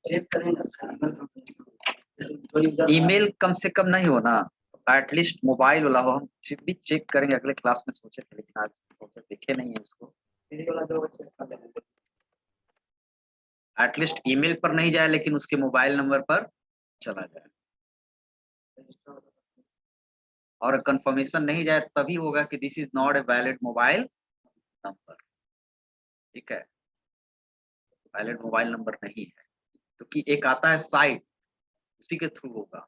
Check करेंगे email कम से कम नहीं हो ना, एटलीस्ट मोबाइल वाला हो। हम भी चेक करेंगे अगले क्लास में सोचे थे, लेकिन आज सोचे देखे नहीं है इसको। एटलीस्ट ईमेल पर नहीं जाए लेकिन उसके मोबाइल नंबर पर चला जाए, और कंफर्मेशन नहीं जाए तभी होगा कि this is not a valid mobile number. ठीक है, वैलिड मोबाइल नंबर नहीं है, क्योंकि एक आता है साइट, उसी के थ्रू होगा,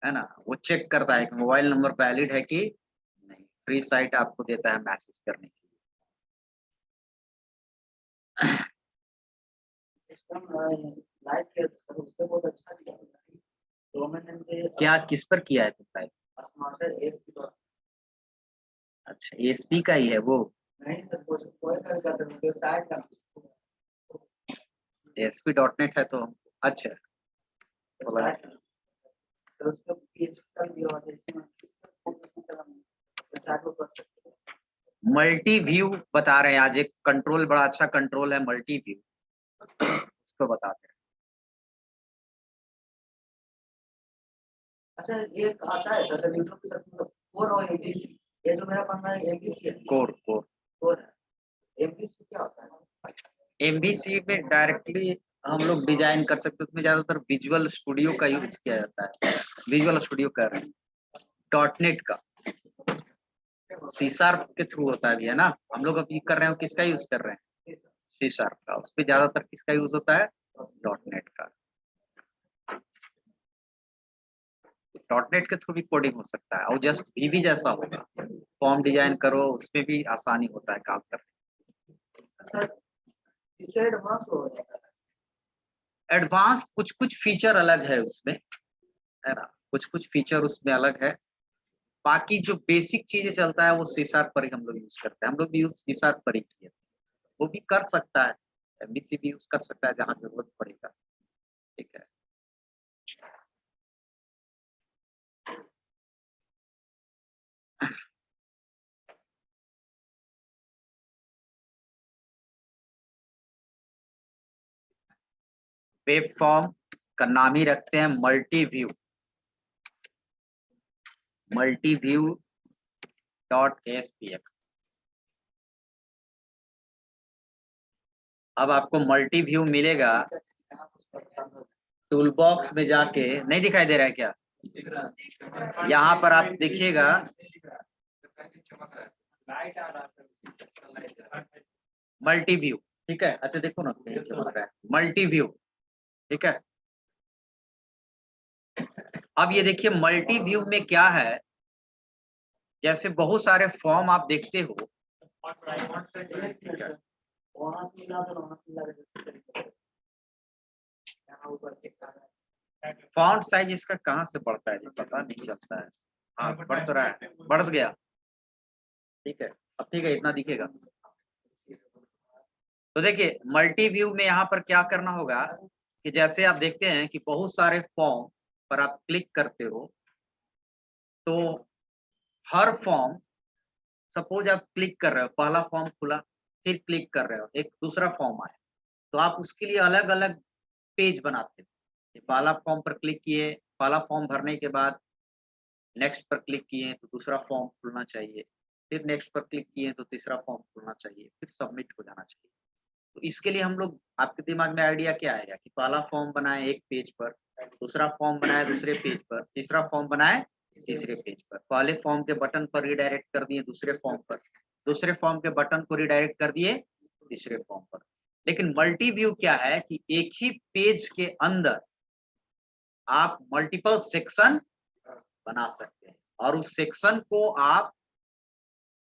है ना। वो चेक करता है कि मोबाइल नंबर वैलिड है कि नहीं। फ्री साइट आपको देता है मैसेज करने के लिए। क्या किस पर किया है तुम टाइप? अच्छा, एसपी का ही है वो। ASP.NET है तो अच्छा। मल्टी व्यू बता रहे हैं आज, एक कंट्रोल बड़ा अच्छा कंट्रोल है मल्टी व्यू, उसको बताते हैं। अच्छा, ये आता है सर कोर और एबीसी, ये जो मेरा बंदा है एबीसी है। कोर एबीसी क्या होता है? एमबीसी में डायरेक्टली हम लोग डिजाइन कर सकते हैं, उसमें ज्यादातर विजुअल स्टूडियो का यूज किया जाता है। विजुअल स्टूडियो कर रहे हैं, .NET का C# के थ्रू होता है भी, है ना। हम लोग अभी कर रहे हो किसका यूज कर रहे हैं? C# का। उस पर ज्यादातर किसका यूज होता है? .NET का। .NET के थ्रू भी कोडिंग हो सकता है, और जस्ट VB जैसा होगा, फॉर्म डिजाइन करो उसमें भी आसानी होता है काम करने। इससे एडवांस हो जाता है। एडवांस कुछ फीचर अलग है उसमें, है ना, कुछ फीचर उसमें अलग है। बाकी जो बेसिक चीजें चलता है वो C# पर ही हम लोग यूज करते हैं। हम लोग भी यूज C# पर ही किए, वो भी कर सकता है, MVC भी यूज कर सकता है जहाँ जरूरत पड़ेगा। ठीक है, वेब फॉर्म का नाम ही रखते हैं मल्टीव्यू .aspx। अब आपको मल्टीव्यू मिलेगा टूल बॉक्स में जाके, नहीं दिखाई दे रहा है क्या? यहाँ पर आप देखिएगा मल्टीव्यू। ठीक है, अच्छा देखो ना चमक रहा है मल्टीव्यू। ठीक है, अब ये देखिए मल्टीव्यू में क्या है, जैसे बहुत सारे फॉर्म आप देखते हो। फॉन्ट साइज इसका कहाँ से बढ़ता है, पता नहीं चलता है। हाँ, बढ़ तो रहा है, बढ़ गया। ठीक है, अब ठीक है, इतना दिखेगा। तो देखिए मल्टी व्यू में यहाँ पर क्या करना होगा कि जैसे आप देखते हैं कि बहुत सारे फॉर्म पर आप क्लिक करते हो, तो हर फॉर्म, सपोज आप क्लिक कर रहे हो, पहला फॉर्म खुला, फिर क्लिक कर रहे हो, एक दूसरा फॉर्म आया, तो आप उसके लिए अलग अलग पेज बनाते हो। पहला फॉर्म पर क्लिक किए, पहला फॉर्म भरने के बाद नेक्स्ट पर क्लिक किए तो दूसरा फॉर्म खुलना चाहिए, फिर नेक्स्ट पर क्लिक किए तो तीसरा फॉर्म खुलना चाहिए, फिर सबमिट हो जाना चाहिए। तो इसके लिए हम लोग, आपके दिमाग में आइडिया क्या आएगा कि पहला फॉर्म बनाए एक पेज पर, दूसरा फॉर्म बनाए दूसरे पेज पर, तीसरा फॉर्म बनाए तीसरे पेज पर। पहले फॉर्म के बटन पर रिडायरेक्ट कर दिए दूसरे फॉर्म पर, दूसरे फॉर्म के बटन को रिडायरेक्ट कर दिए तीसरे फॉर्म पर। लेकिन मल्टी व्यू क्या है कि एक ही पेज के अंदर आप मल्टीपल सेक्शन बना सकते हैं, और उस सेक्शन को आप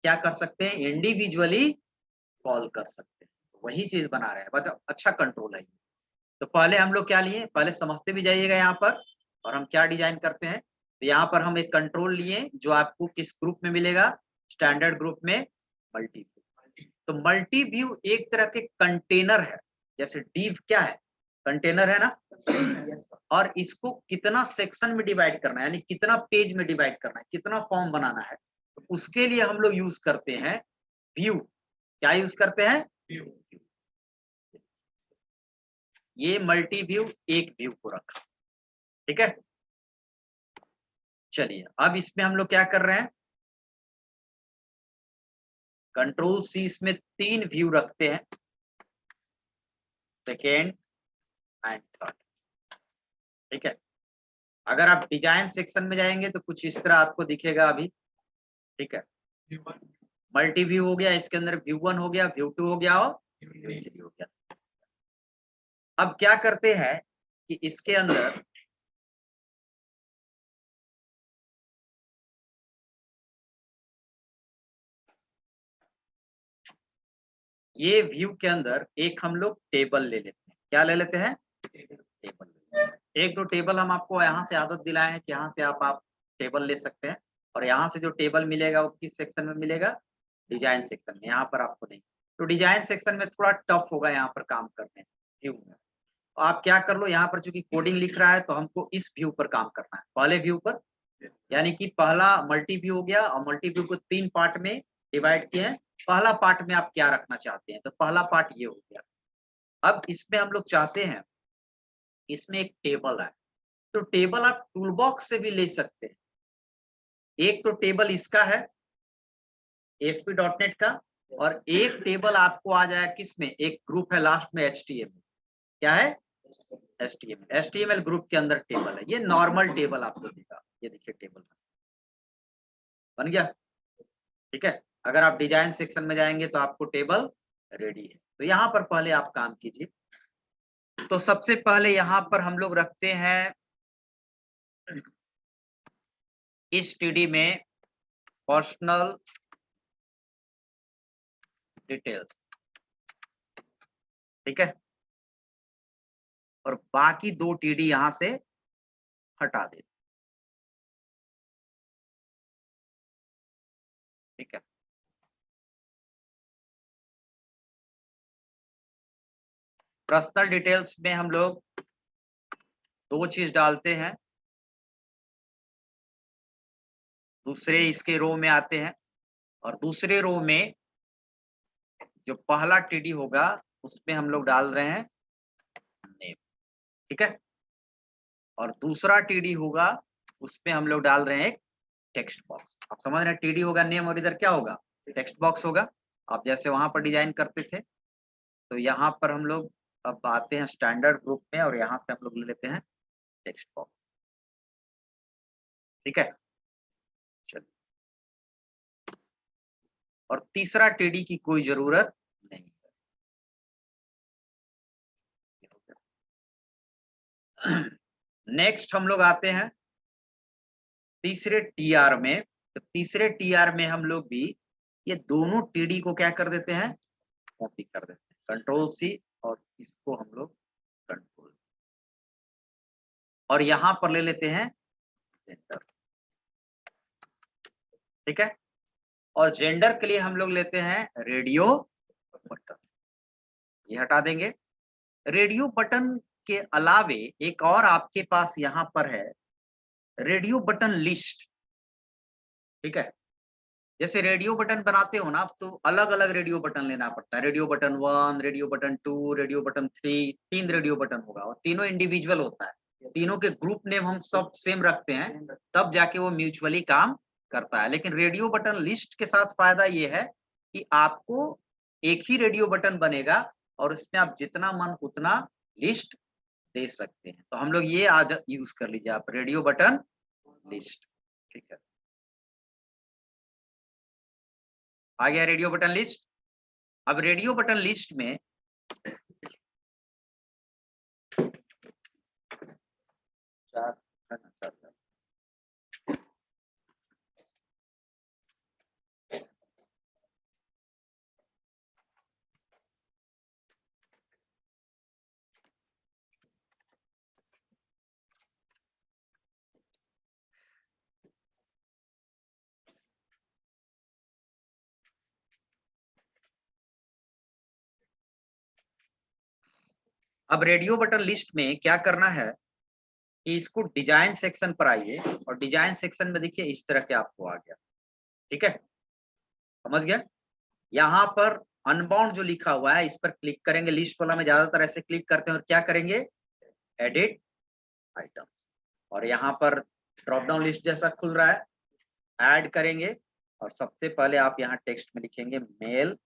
क्या कर सकते हैं, इंडिविजुअली कॉल कर सकते हैं। वही चीज बना रहे हैं, मतलब अच्छा कंट्रोल है। तो पहले हम लोग क्या लिए, पहले समझते भी जाइएगा यहाँ पर, और हम क्या डिजाइन करते हैं। तो यहाँ पर हम एक कंट्रोल लिए जो आपको किस ग्रुप में मिलेगा, स्टैंडर्ड ग्रुप में मल्टी व्यू। तो मल्टी व्यू एक तरह के कंटेनर है, जैसे डिव क्या है, कंटेनर है ना। और इसको कितना सेक्शन में डिवाइड करना है, यानी कितना पेज में डिवाइड करना है, कितना फॉर्म बनाना है, तो उसके लिए हम लोग यूज करते हैं व्यू। क्या यूज करते हैं? व्यू। ये मल्टी व्यू एक व्यू को रखा, ठीक है। चलिए अब इसमें हम लोग क्या कर रहे हैं, कंट्रोल सी, इसमें 3 व्यू रखते हैं, सेकेंड एंड थर्ड, ठीक है। अगर आप डिजाइन सेक्शन में जाएंगे तो कुछ इस तरह आपको दिखेगा अभी, ठीक है। मल्टी व्यू हो गया, इसके अंदर व्यू 1 हो गया, व्यू 2 हो गया और व्यू 3 हो गया। अब क्या करते हैं कि इसके अंदर ये व्यू के अंदर एक हम लोग टेबल ले लेते हैं। क्या ले लेते हैं? टेबल। एक दो टेबल हम आपको यहाँ से आदत दिलाए हैं कि यहाँ से आप टेबल ले सकते हैं, और यहाँ से जो टेबल मिलेगा वो किस सेक्शन में मिलेगा? डिजाइन सेक्शन में। यहाँ पर आपको नहीं, तो डिजाइन सेक्शन में थोड़ा टफ होगा यहाँ पर काम करने व्यू में। तो आप क्या कर लो, यहाँ पर चूंकि कोडिंग लिख रहा है तो हमको इस व्यू पर काम करना है, पहले व्यू पर। यानी कि पहला मल्टी व्यू हो गया, और मल्टी व्यू को 3 पार्ट में डिवाइड किए हैं। पहला पार्ट में आप क्या रखना चाहते हैं, तो पहला पार्ट ये हो गया। अब इसमें हम लोग चाहते हैं, इसमें एक टेबल है, तो टेबल आप टूल बॉक्स से भी ले सकते हैं। एक तो टेबल इसका है ASP.NET का, और एक टेबल आपको आ जाएगा किसमें, एक ग्रुप है लास्ट में HTML। क्या है? HTML ग्रुप के अंदर टेबल है। ये नॉर्मल टेबल आपको देगा, ये देखिए टेबल बन गया, ठीक है। अगर आप डिजाइन सेक्शन में जाएंगे तो आपको टेबल रेडी है। तो यहाँ पर पहले आप काम कीजिए। तो सबसे पहले यहाँ पर हम लोग रखते हैं इस TD में पर्सनल डिटेल्स, ठीक है, और बाकी 2 TD यहाँ से हटा देते, ठीक है। पर्सनल डिटेल्स में हम लोग 2 चीज डालते हैं, दूसरे इसके रो में आते हैं, और दूसरे रो में जो पहला TD होगा उसमें हम लोग डाल रहे हैं नेम, ठीक है, और दूसरा TD होगा उसमें हम लोग डाल रहे हैं एक टेक्स्ट बॉक्स। आप समझ रहे हैं, TD होगा नेम और इधर क्या होगा? टेक्स्ट बॉक्स होगा। आप जैसे वहां पर डिजाइन करते थे, तो यहाँ पर हम लोग अब आते हैं स्टैंडर्ड ग्रुप में, और यहाँ से हम लोग ले लेते हैं टेक्स्ट बॉक्स, ठीक है। चलिए, और तीसरा TD की कोई जरूरत नहीं है। नेक्स्ट हम लोग आते हैं तीसरे TR में। तो तीसरे TR में हम लोग भी ये दोनों TD को क्या कर देते हैं? कॉपी कर देते हैं, कंट्रोल C, और इसको हम लोग कंट्रोल, और यहां पर ले लेते हैं जेंडर, ठीक है। और जेंडर के लिए हम लोग लेते हैं रेडियो बटन, ये हटा देंगे। रेडियो बटन के अलावे एक और आपके पास यहाँ पर है रेडियो बटन लिस्ट, ठीक है। जैसे रेडियो बटन बनाते हो ना, तो अलग अलग रेडियो बटन लेना पड़ता है। Radio button 1, radio button 2, radio button 3, 3 radio button होगा, और तीनों इंडिविजुअल होता है। तीनों के ग्रुप नेम हम सब सेम रखते हैं, तब जाके वो म्यूचुअली काम करता है। लेकिन रेडियो बटन लिस्ट के साथ फायदा ये है कि आपको एक ही रेडियो बटन बनेगा, और उसमें आप जितना मन उतना लिस्ट दे सकते हैं। तो हम लोग ये आज यूज कर लीजिए आप, रेडियो बटन लिस्ट, ठीक है। आ गया रेडियो बटन लिस्ट। अब रेडियो बटन लिस्ट में अब रेडियो बटन लिस्ट में क्या करना है कि इसको डिजाइन सेक्शन पर आइए, और डिजाइन सेक्शन में देखिए इस तरह के आपको आ गया, ठीक है, समझ गया। यहाँ पर अनबाउंड जो लिखा हुआ है इस पर क्लिक करेंगे। लिस्ट वाला में ज्यादातर ऐसे क्लिक करते हैं और क्या करेंगे, एडिट आइटम्स, और यहाँ पर ड्रॉप डाउन लिस्ट जैसा खुल रहा है, ऐड करेंगे और सबसे पहले आप यहाँ टेक्स्ट में लिखेंगे मेल,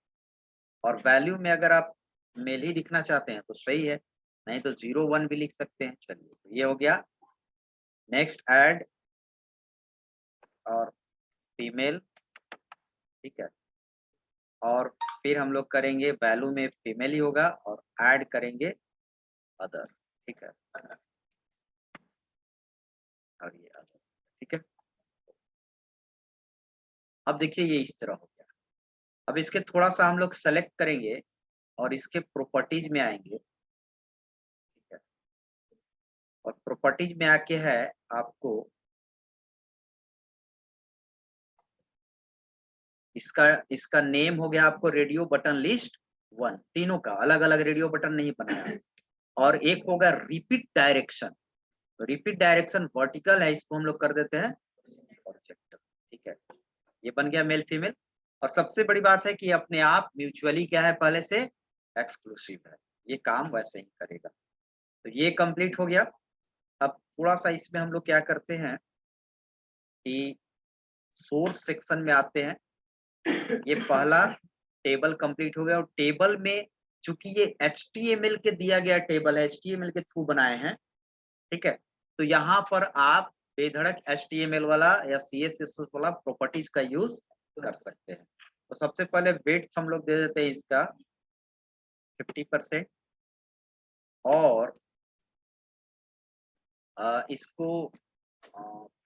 और वैल्यू में अगर आप मेल ही लिखना चाहते हैं तो सही है, नहीं तो 01 भी लिख सकते हैं। चलिए तो ये हो गया। नेक्स्ट ऐड और फीमेल, ठीक है, और फिर हम लोग करेंगे वैल्यू में फीमेल ही होगा और ऐड करेंगे अदर, ठीक है, और ये अदर, ठीक है। अब देखिए ये इस तरह हो गया। अब इसके थोड़ा सा हम लोग सेलेक्ट करेंगे और इसके प्रॉपर्टीज में आएंगे, ठीक है, और प्रॉपर्टीज में आके है आपको इसका नेम हो गया आपको रेडियो बटन लिस्ट 1, तीनों का अलग अलग रेडियो बटन नहीं बनाया है। और एक होगा रिपीट डायरेक्शन, तो रिपीट डायरेक्शन वर्टिकल है, इसको हम लोग कर देते हैं प्रोजेक्टर, ठीक है। ये बन गया मेल फीमेल, और सबसे बड़ी बात है कि अपने आप म्यूचुअली क्या है, पहले से एक्सक्लूसिव है, ये काम वैसे ही करेगा। तो ये कंप्लीट हो गया। अब थोड़ा सा इसमें हम लोग क्या करते हैं कि सोर्स सेक्शन में आते हैं। ये पहला टेबल कंप्लीट हो गया, और टेबल में चूंकि ये HTML के दिया गया टेबल है, HTML के थ्रू बनाए हैं, ठीक है, तो यहाँ पर आप बेधड़क HTML वाला या CSS वाला प्रॉपर्टीज का यूज कर सकते हैं। तो सबसे पहले वेट हम लोग दे देते हैं इसका 50%, और इसको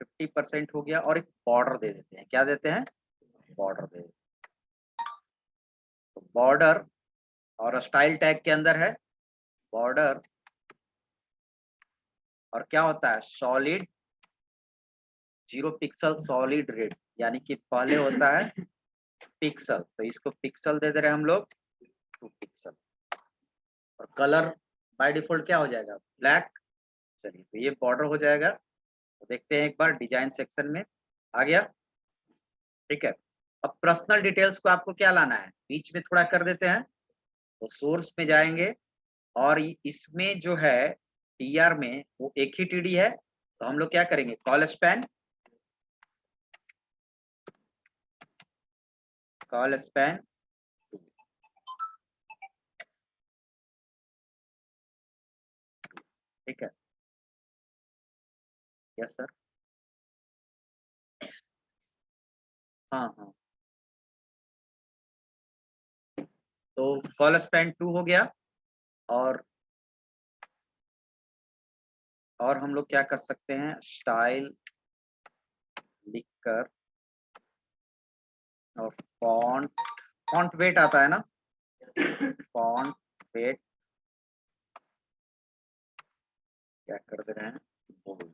50% हो गया, और एक बॉर्डर दे देते हैं। क्या देते हैं, बॉर्डर दे देते हैं। तो बॉर्डर और स्टाइल टैग के अंदर है बॉर्डर, और क्या होता है सॉलिड 0 पिक्सल सॉलिड रेड, यानी कि पहले होता है पिक्सल, तो इसको पिक्सल दे दे रहे हैं हम लोग 2 पिक्सल, और कलर बाय डिफॉल्ट क्या हो जाएगा, ब्लैक। चलिए तो ये बॉर्डर हो जाएगा। तो देखते हैं एक बार डिजाइन सेक्शन में आ गया, ठीक है। अब पर्सनल डिटेल्स को आपको क्या लाना है, बीच में थोड़ा कर देते हैं, तो सोर्स में जाएंगे, और इसमें जो है TR में वो एक ही TD है, तो हम लोग क्या करेंगे, कॉल स्पैन ठीक है, यस सर, हाँ हाँ, तो कॉल स्पैन 2 हो गया। और हम लोग क्या कर सकते हैं, स्टाइल लिखकर, और फॉन्ट वेट आता है ना, फॉन्ट वेट क्या कर दे रहे हैं, बोल्ड,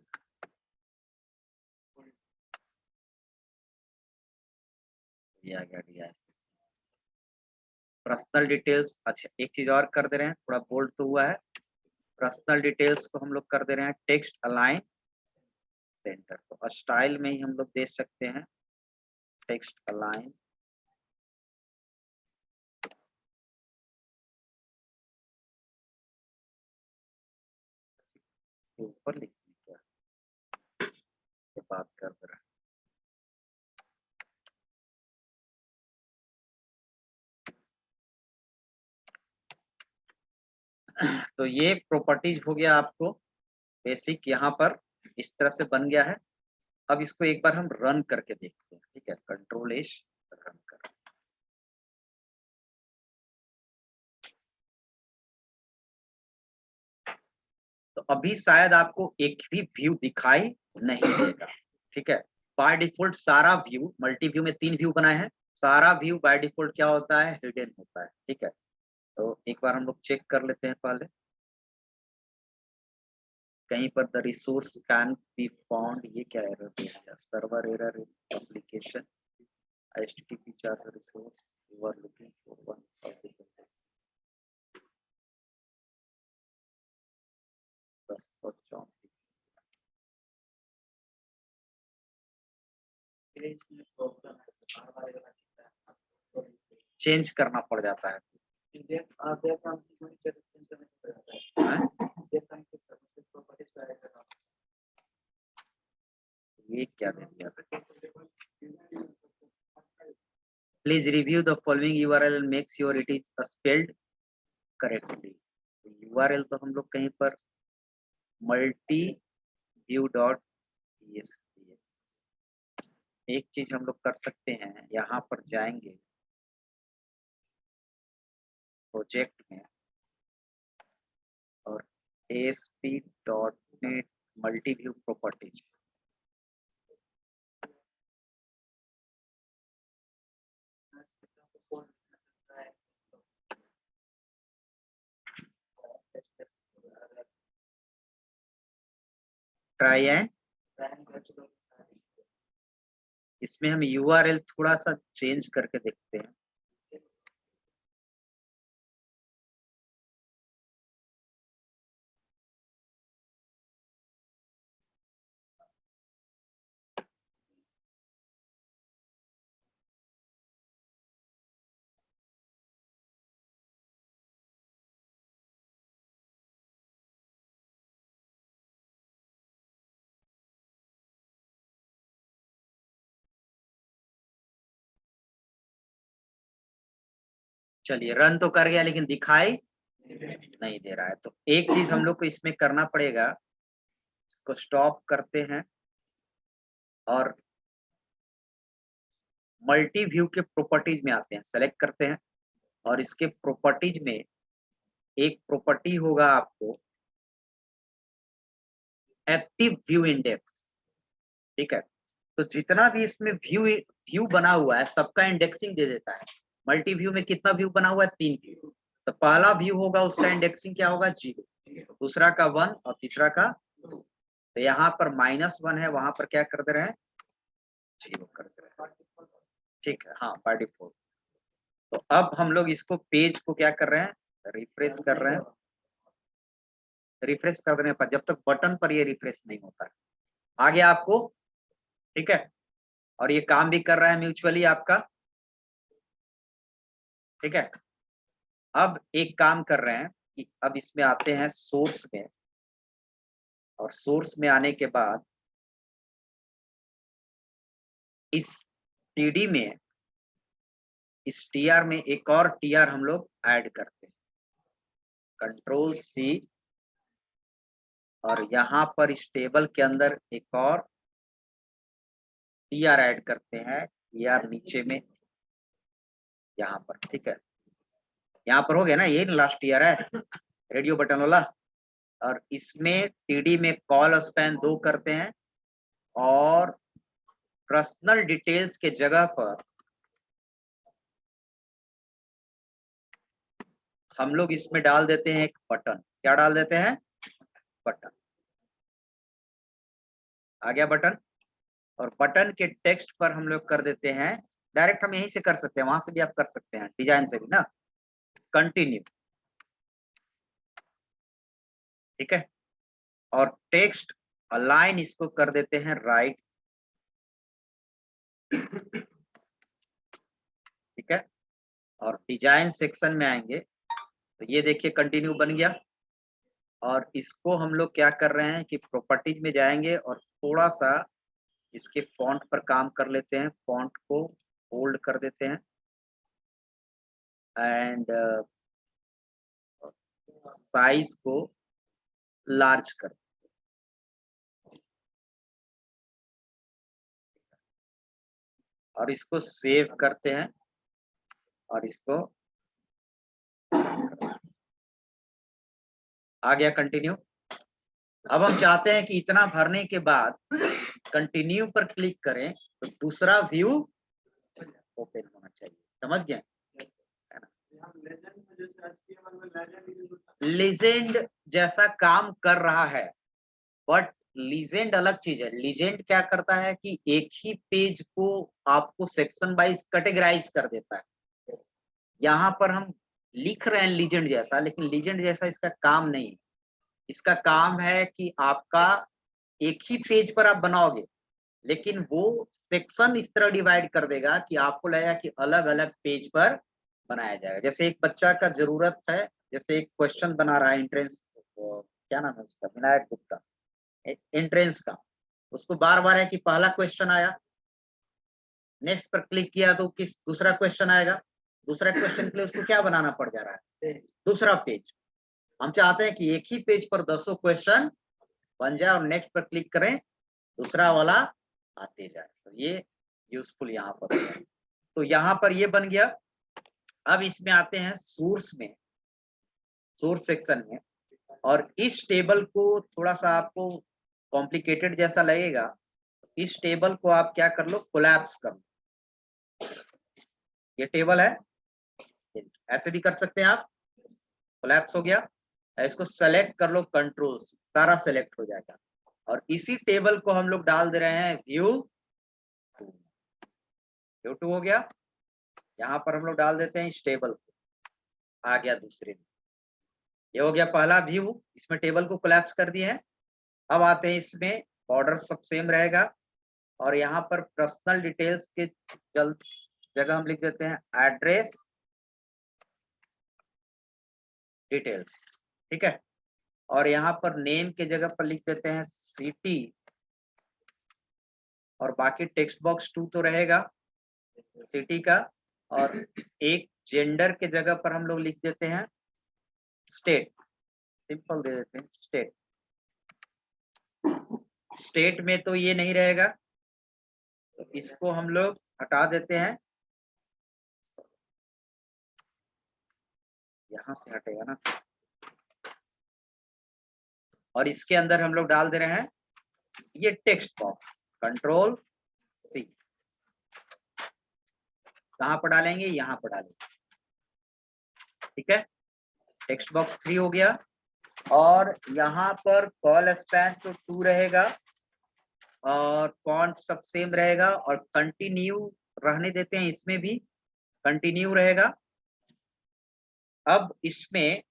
ये आ गया DIS। पर्सनल डिटेल्स, अच्छा एक चीज और कर दे रहे हैं, थोड़ा बोल्ड तो हुआ है। पर्सनल डिटेल्स को हम लोग कर दे रहे हैं टेक्स्ट अलाइन सेंटर, तो स्टाइल में ही हम लोग दे सकते हैं टेक्स्ट अलाइन, के ऊपर लिखने क्या ये बात कर दे रहे हैं। तो ये प्रॉपर्टीज हो गया आपको बेसिक, यहाँ पर इस तरह से बन गया है। अब इसको एक बार हम रन करके देखते हैं, ठीक है, Ctrl+S रन कर। तो अभी शायद आपको एक भी व्यू दिखाई नहीं देगा, ठीक है। बाय डिफॉल्ट सारा व्यू, मल्टी व्यू में 3 व्यू बनाए हैं, सारा व्यू बाय डिफॉल्ट क्या होता है, हिडन होता है, ठीक है। तो एक बार हम लोग चेक कर लेते हैं पहले, कहीं पर the resource can be found, ये क्या एरर दे दिया, server error in application HTTP charge resource you are looking for one of the 1034। इसमें प्रॉब्लम है, बार-बार एरर आता है। चेंज करना पड़ जाता है। ये क्या दे दिया? Please review the following URL and make sure it is spelled correctly। URL तो हम लोग कहीं पर multiview.esp, एक चीज हम लोग कर सकते हैं, यहाँ पर जाएंगे प्रोजेक्ट में और ASP.NET multiview properties, try and इसमें हम URL थोड़ा सा चेंज करके देखते हैं। चलिए रन तो कर गया लेकिन दिखाई नहीं दे रहा है, तो एक चीज हम लोग को इसमें करना पड़ेगा, इसको स्टॉप करते हैं और मल्टी व्यू के प्रॉपर्टीज में आते हैं, सेलेक्ट करते हैं और इसके प्रॉपर्टीज में एक प्रॉपर्टी होगा आपको एक्टिव व्यू इंडेक्स। ठीक है, तो जितना भी इसमें व्यू बना हुआ है सबका इंडेक्सिंग दे देता है। मल्टी व्यू में कितना व्यू बना हुआ है? 3 व्यू। तो पहला व्यू होगा उसका इंडेक्सिंग क्या होगा? 0, दूसरा का 1 और तीसरा का 2। तो यहाँ पर -1 है, वहां पर क्या कर दे रहे हैं? 0 कर दे रहे हैं। ठीक है, हाँ बाय डिफॉल्ट। तो अब हम लोग इसको पेज को क्या कर रहे हैं? रिफ्रेश कर रहे हैं। रिफ्रेश कर देने पर जब तक बटन पर ये रिफ्रेश नहीं होता है, आ गया आपको? ठीक है, और ये काम भी कर रहा है म्यूचुअली आपका। ठीक है, अब एक काम कर रहे हैं कि अब इसमें आते हैं सोर्स में, और सोर्स में आने के बाद इस TD में, इस TR में एक और TR हम लोग ऐड करते हैं, Ctrl+C, और यहाँ पर इस टेबल के अंदर एक और TR ऐड करते हैं, TR नीचे में यहाँ पर। ठीक है, यहाँ पर हो गया ना, ये लास्ट TR है रेडियो बटन वाला। और इसमें TD में कॉल स्पैन 2 करते हैं और पर्सनल डिटेल्स के जगह पर हम लोग इसमें डाल देते हैं एक बटन। क्या डाल देते हैं? बटन। आ गया बटन, और बटन के टेक्स्ट पर हम लोग कर देते हैं, डायरेक्ट हम यहीं से कर सकते हैं, वहां से भी आप कर सकते हैं, डिजाइन से भी ना, कंटिन्यू। ठीक है, और टेक्स्ट अलाइन इसको कर देते हैं राइट। ठीक है, और डिजाइन सेक्शन में आएंगे तो ये देखिए कंटिन्यू बन गया। और इसको हम लोग क्या कर रहे हैं कि प्रॉपर्टीज में जाएंगे और थोड़ा सा इसके फॉन्ट पर काम कर लेते हैं, फॉन्ट को होल्ड कर देते हैं एंड साइज को लार्ज कर, और इसको सेव करते हैं और इसको आ गया कंटिन्यू। अब हम चाहते हैं कि इतना भरने के बाद कंटिन्यू पर क्लिक करें तो दूसरा व्यू ओपन होना चाहिए। समझ गए? लीजेंड जैसा काम कर रहा है, बट लीजेंड अलग चीज है। लीजेंड क्या करता है कि एक ही पेज को आपको सेक्शन वाइज कैटेगराइज कर देता है। यहाँ पर हम लिख रहे हैं लीजेंड जैसा, लेकिन लीजेंड जैसा इसका काम नहीं है। इसका काम है कि आपका एक ही पेज पर आप बनाओगे, लेकिन वो सेक्शन इस तरह डिवाइड कर देगा कि आपको लगेगा कि अलग अलग पेज पर बनाया जाएगा। जैसे एक बच्चा का जरूरत है, जैसे एक क्वेश्चन बना रहा है एंट्रेंस, क्या नाम है उसका, विनायक गुप्ता, एंट्रेंस का, उसको बार बार है कि पहला क्वेश्चन आया, नेक्स्ट पर क्लिक किया तो किस दूसरा क्वेश्चन आएगा, दूसरा क्वेश्चन के लिए उसको क्या बनाना पड़ जा रहा है, दूसरा पेज। हम चाहते हैं कि एक ही पेज पर 10 क्वेश्चन बन जाए और नेक्स्ट पर क्लिक करें, दूसरा वाला आते जाए। तो ये यूजफुल यहाँ पर है। तो यहाँ पर ये बन गया। अब इसमें आते हैं सोर्स में, सोर्स सेक्शन में, और इस टेबल को थोड़ा सा आपको कॉम्प्लिकेटेड जैसा लगेगा, इस टेबल को आप क्या कर लो, कोलैप्स कर लो। ये टेबल है, ऐसे भी कर सकते हैं आप, कोलैप्स हो गया, इसको सेलेक्ट कर लो, कंट्रोल सारा सेलेक्ट हो जाएगा, और इसी टेबल को हम लोग डाल दे रहे हैं व्यू 2 हो गया। यहाँ पर हम लोग डाल देते हैं इस टेबल को, आ गया दूसरे में, ये हो गया पहला व्यू, इसमें टेबल को कोलैप्स कर दिए हैं। अब आते हैं इसमें, बॉर्डर सब सेम रहेगा, और यहाँ पर पर्सनल डिटेल्स के जगह हम लिख देते हैं एड्रेस डिटेल्स, ठीक है। और यहाँ पर नेम के जगह पर लिख देते हैं सिटी, और बाकी टेक्स्ट बॉक्स 2 तो रहेगा सिटी का, और एक जेंडर के जगह पर हम लोग लिख देते हैं स्टेट, सिंपल दे देते हैं स्टेट। स्टेट में तो ये नहीं रहेगा, तो इसको हम लोग हटा देते हैं, यहां से हटेगा ना, और इसके अंदर हम लोग डाल दे रहे हैं ये टेक्स्ट बॉक्स, कंट्रोल सी। कहां पर डालेंगे, यहाँ पर डालेंगे, ठीक है। टेक्स्ट बॉक्स 3 हो गया, और यहाँ पर कॉल स्पैन तो 2 रहेगा, और फॉन्ट सब सेम रहेगा, और कंटिन्यू रहने देते हैं, इसमें भी कंटिन्यू रहेगा। अब इसमें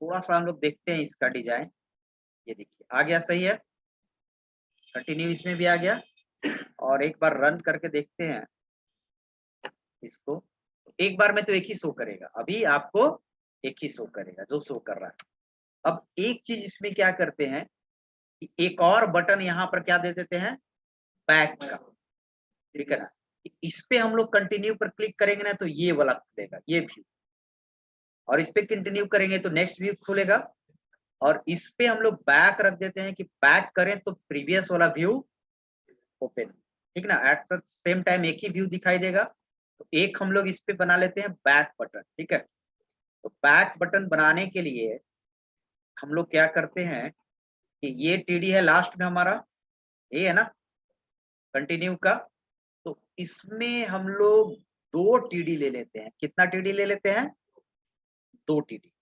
थोड़ा सा हम लोग देखते हैं इसका डिजाइन, ये देखिए आ गया, सही है, कंटिन्यू इसमें भी आ गया। और एक बार रन करके देखते हैं इसको, एक बार में तो एक ही शो करेगा, अभी आपको एक ही शो करेगा जो शो कर रहा है। अब एक चीज इसमें क्या करते हैं कि एक और बटन यहाँ पर क्या दे देते हैं, बैक का, ठीक है ना। इस पे हम लोग कंटिन्यू पर क्लिक करेंगे ना तो ये वाला खुलेगा, ये व्यू, और इस पे कंटिन्यू करेंगे तो नेक्स्ट व्यू खुलेगा, और इस पे हम लोग बैक रख देते हैं कि बैक करें तो प्रीवियस वाला व्यू ओपन, ठीक ना, एट द सेम टाइम एक ही व्यू दिखाई देगा। तो एक हम लोग इस पे बना लेते हैं बैक बटन, ठीक है। तो बैक बटन बनाने के लिए हम लोग क्या करते हैं कि ये टीडी है लास्ट में हमारा, ये है ना कंटिन्यू का, तो इसमें हम लोग 2 टीडी ले लेते हैं। कितना टीडी ले लेते हैं, 2 टीडी,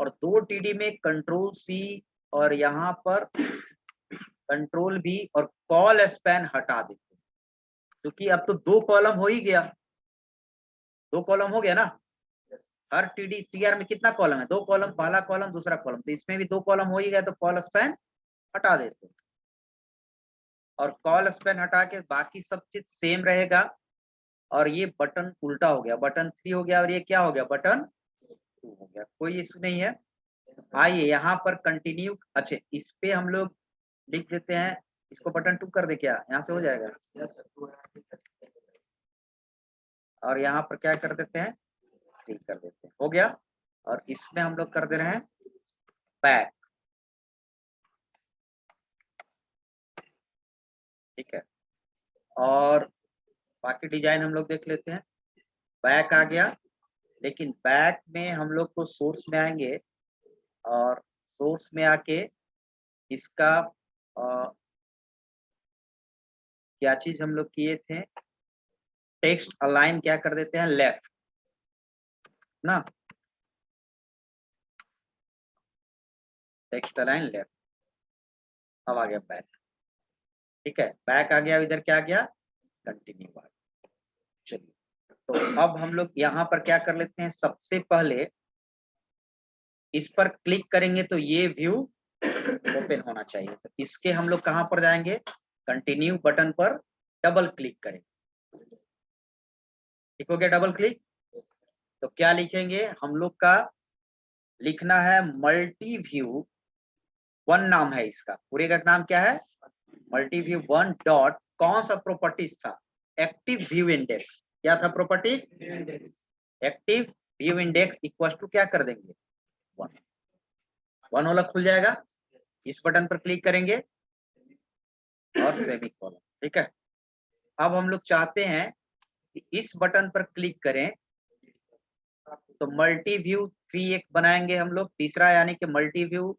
और 2 टीडी में कंट्रोल सी, और यहाँ पर कंट्रोल बी, और कॉल स्पैन हटा देते हैं, क्योंकि अब तो 2 कॉलम हो ही गया, 2 कॉलम हो गया ना, हर टीडी टीआर में कितना कॉलम है, 2 कॉलम, पहला कॉलम दूसरा कॉलम, तो इसमें भी 2 कॉलम हो ही गया, तो कॉल स्पैन हटा देते हैं, और कॉल स्पैन हटा के बाकी सब चीज सेम रहेगा। और ये बटन उल्टा हो गया, बटन 3 हो गया, और ये क्या हो गया, बटन 2 हो गया, कोई इशू नहीं है। आइए यहाँ पर कंटिन्यू, अच्छा इस पे हम लोग लिख देते हैं, इसको बटन 2 कर दे, क्या यहाँ से हो जाएगा, और यहाँ पर क्या कर देते हैं, 3 कर देते हैं, हो गया। और इसमें हम लोग कर दे रहे हैं बैक, ठीक है। और बाकी डिजाइन हम लोग देख लेते हैं, बैक आ गया, लेकिन बैक में हम लोग को सोर्स में आएंगे, और सोर्स में आके इसका क्या चीज हम लोग किए थे, टेक्स्ट अलाइन क्या कर देते हैं, लेफ्ट ना, टेक्स्ट अलाइन लेफ्ट, अब आ गया बैक, ठीक है, बैक आ गया, इधर क्या आ गया, कंटिन्यू आ गया। चलिए, तो अब हम लोग यहाँ पर क्या कर लेते हैं, सबसे पहले इस पर क्लिक करेंगे तो ये व्यू ओपन होना चाहिए, तो इसके हम लोग कहाँ पर जाएंगे, कंटिन्यू बटन पर डबल क्लिक करेंगे, ठीक हो गया, डबल क्लिक। तो क्या लिखेंगे हम लोग का, लिखना है मल्टी व्यू वन, नाम है इसका, पूरे का नाम क्या है, मल्टी व्यू वन डॉट, कौन सा प्रॉपर्टीज था, एक्टिव व्यू इंडेक्स। क्या था properties, active view index equal to क्या कर देंगे, वन, वन वाला खुल जाएगा। इस बटन पर क्लिक करेंगे और सेमीकोलन। ठीक है, अब हम लोग चाहते हैं कि इस बटन पर क्लिक करें तो मल्टी व्यू 3 एक बनाएंगे हम लोग, तीसरा, यानी कि मल्टी व्यू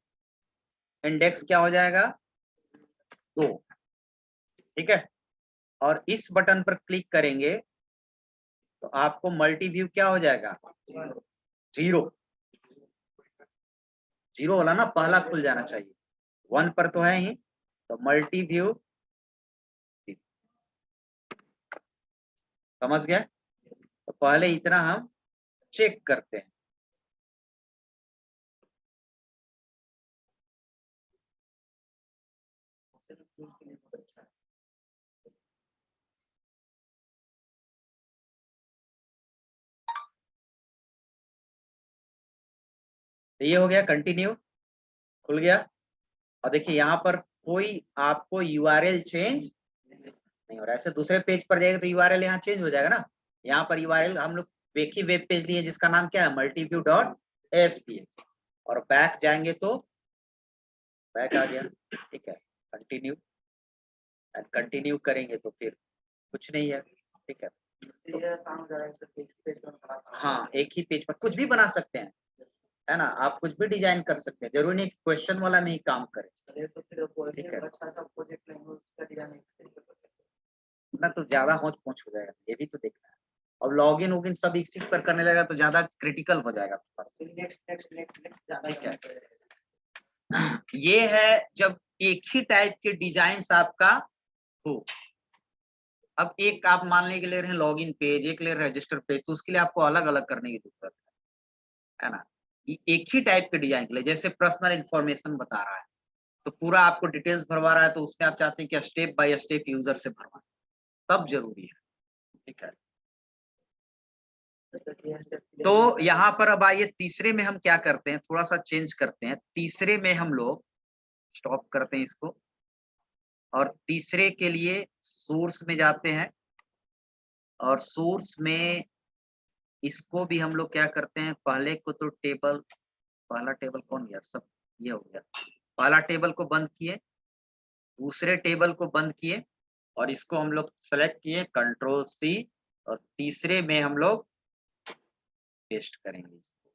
इंडेक्स क्या हो जाएगा, 2। ठीक है, और इस बटन पर क्लिक करेंगे तो आपको मल्टी व्यू क्या हो जाएगा, 0। 0 वाला ना पहला खुल जाना चाहिए, 1 पर तो है ही, तो मल्टी व्यू, समझ गया। तो पहले इतना हम चेक करते हैं। तो ये हो गया, कंटिन्यू, खुल गया। और देखिए यहाँ पर कोई आपको यूआरएल चेंज नहीं हो रहा है। ऐसे दूसरे पेज पर जाएगा तो यूआरएल यहाँ चेंज हो जाएगा ना, यहाँ पर यूआरएल हम लोग एक ही वेब पेज लिए जिसका नाम क्या है, multiview.aspx, और बैक जाएंगे तो बैक आ गया। ठीक है, कंटिन्यू, कंटिन्यू करेंगे तो फिर कुछ नहीं है। ठीक है, हाँ एक ही पेज पर कुछ भी बना सकते हैं, है ना, आप कुछ भी डिजाइन कर सकते हैं, जरूरी नहीं क्वेश्चन वाला में ही काम करें। ठीक है, ना तो ज्यादा होच पोच हो जाएगा, ये भी तो देखना है। अब लॉगिन वोगिन सब इसी पर करने लगा तो ज्यादा क्रिटिकल हो जाएगा। ठीक है, ये है जब एक ही टाइप के डिजाइन आपका हो। अब एक आप मान लें कि ले रहे हैं लॉगिन पेज, एक ले रहे हैं रजिस्टर पेज, तो उसके लिए आपको अलग अलग करने की जरूरत है ना। एक ही टाइप के डिजाइन के लिए, जैसे पर्सनल इंफॉर्मेशन बता रहा है तो पूरा आपको डिटेल्स भरवा रहा है, तो उसमें आप चाहते हैं कि स्टेप बाय स्टेप यूजर से भरवा, तब जरूरी है। ठीक है, तो यहाँ पर अब आइए तीसरे में हम क्या करते हैं, थोड़ा सा चेंज करते हैं। तीसरे में हम लोग स्टॉप करते हैं इसको, और तीसरे के लिए सोर्स में जाते हैं, और सोर्स में इसको भी हम लोग क्या करते हैं, पहले को तो टेबल, पहला टेबल कौन गया, सब ये हो गया, पहला टेबल को बंद किए, दूसरे टेबल को बंद किए, और इसको हम लोग सेलेक्ट किए कंट्रोल सी, और तीसरे में हम लोग पेस्ट करेंगे इसको।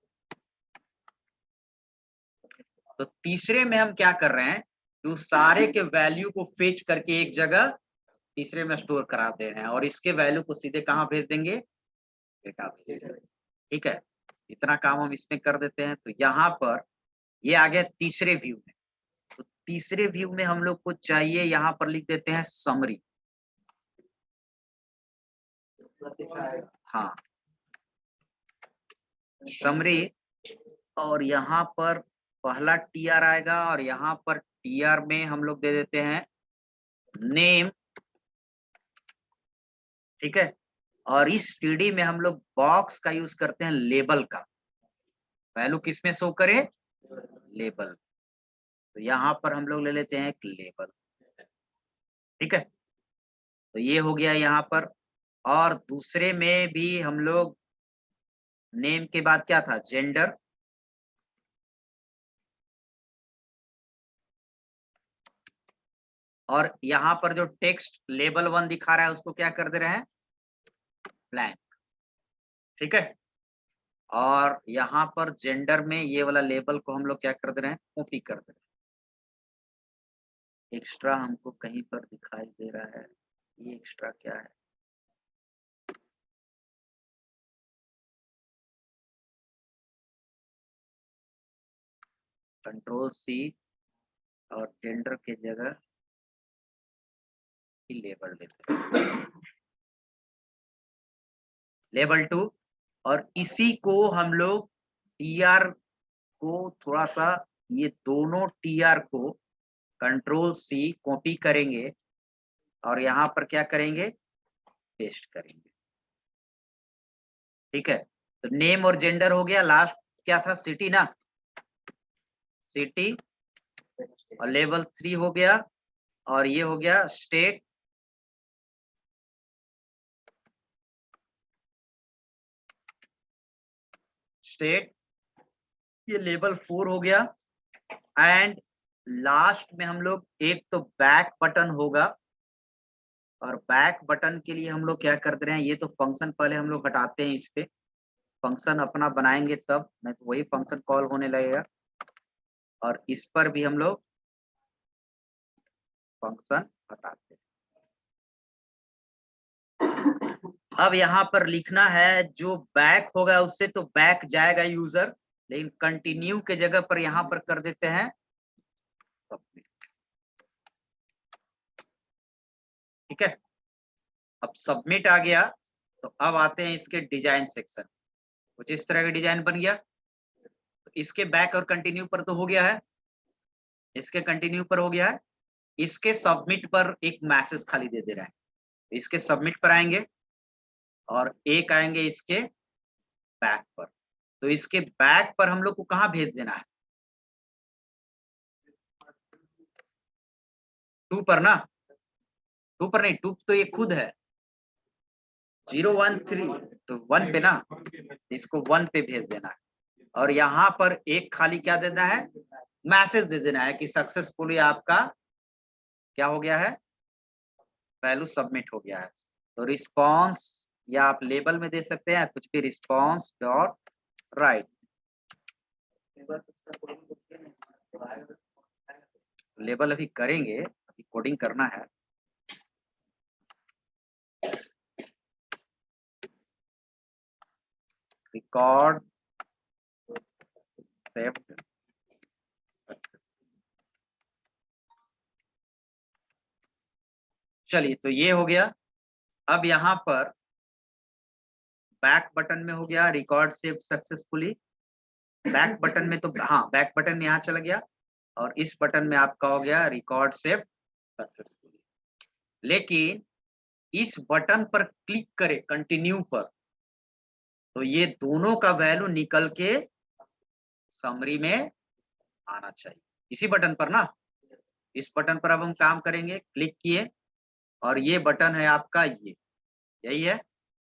तो तीसरे में हम क्या कर रहे हैं, तो सारे के वैल्यू को फेच करके एक जगह तीसरे में स्टोर करा दे रहे हैं, और इसके वैल्यू को सीधे कहाँ भेज देंगे, डेटाबेस। ठीक है, इतना काम हम इसमें कर देते हैं। तो यहाँ पर ये आ गया तीसरे व्यू में। तो तीसरे व्यू में हम लोग को चाहिए, यहाँ पर लिख देते हैं समरी। हाँ, समरी, और यहाँ पर पहला टीआर आएगा, और यहाँ पर टीआर में हम लोग दे देते हैं नेम। ठीक है, और इस टीडी में हम लोग बॉक्स का यूज करते हैं लेबल का, वैल्यू किसमें शो करे, लेबल। तो यहाँ पर हम लोग ले लेते हैं एक लेबल। ठीक है, तो ये हो गया यहाँ पर। और दूसरे में भी हम लोग नेम के बाद क्या था, जेंडर, और यहाँ पर जो टेक्स्ट लेबल 1 दिखा रहा है उसको क्या कर दे रहे हैं, ब्लैंक। ठीक है, और यहाँ पर जेंडर में ये वाला लेबल को हम लोग क्या कर दे रहे हैं, कॉपी कर दे रहे हैं। एक्स्ट्रा हमको कहीं पर दिखाई दे रहा है, ये एक्स्ट्रा क्या है, कंट्रोल सी, और जेंडर के जगह लेबल देते हैं, लेबल 2। और इसी को हम लोग टीआर को थोड़ा सा, ये दोनों टीआर को कंट्रोल सी कॉपी करेंगे, और यहाँ पर क्या करेंगे, पेस्ट करेंगे। ठीक है, तो नेम और जेंडर हो गया, लास्ट क्या था, सिटी ना, सिटी, और लेवल 3 हो गया, और ये हो गया स्टेट, स्टेट, ये लेवल 4 हो गया। एंड लास्ट में हम लोग एक तो बैक बटन होगा, और बैक बटन के लिए हम लोग क्या करते रहे हैं, ये तो फंक्शन पहले हम लोग हटाते हैं, इस पे फंक्शन अपना बनाएंगे तब, नहीं तो वही फंक्शन कॉल होने लगेगा, और इस पर भी हम लोग फंक्शन हटाते हैं। अब यहाँ पर लिखना है, जो बैक होगा उससे तो बैक जाएगा यूजर, लेकिन कंटिन्यू के जगह पर यहाँ पर कर देते हैं सबमिट। ठीक है, अब सबमिट आ गया, तो अब आते हैं इसके डिजाइन सेक्शन। कुछ इस तरह का डिजाइन बन गया, तो इसके बैक और कंटिन्यू पर तो हो गया है, इसके कंटिन्यू पर हो गया है, इसके सबमिट पर एक मैसेज खाली दे दे रहा है, इसके सबमिट पर आएंगे, और एक आएंगे इसके बैक पर। तो इसके बैक पर हम लोग को कहाँ भेज देना है, 2 पर ना, 2 पर नहीं, 2 तो ये खुद है, 0 1 3, तो 1 पे ना, इसको 1 पे भेज देना है, और यहाँ पर एक खाली क्या देना है, मैसेज दे देना है कि सक्सेसफुली आपका क्या हो गया है, वैल्यू सबमिट हो गया है। तो रिस्पॉन्स, या आप लेबल में दे सकते हैं कुछ भी, रिस्पॉन्स डॉट राइट, लेबल अभी करेंगे, अभी कोडिंग करना है। रिकॉर्ड सेव्ड, चलिए तो ये हो गया। अब यहाँ पर बैक बटन में हो गया record save successfully, back button में तो हाँ, बैक बटन में यहाँ चला गया, और इस बटन में आपका हो गया रिकॉर्ड सेव सक्सेसफुली। लेकिन इस बटन पर क्लिक करें कंटिन्यू पर, तो ये दोनों का वैल्यू निकल के समरी में आना चाहिए, इसी बटन पर ना, इस बटन पर अब हम काम करेंगे, क्लिक किए, और ये बटन है आपका, ये यही है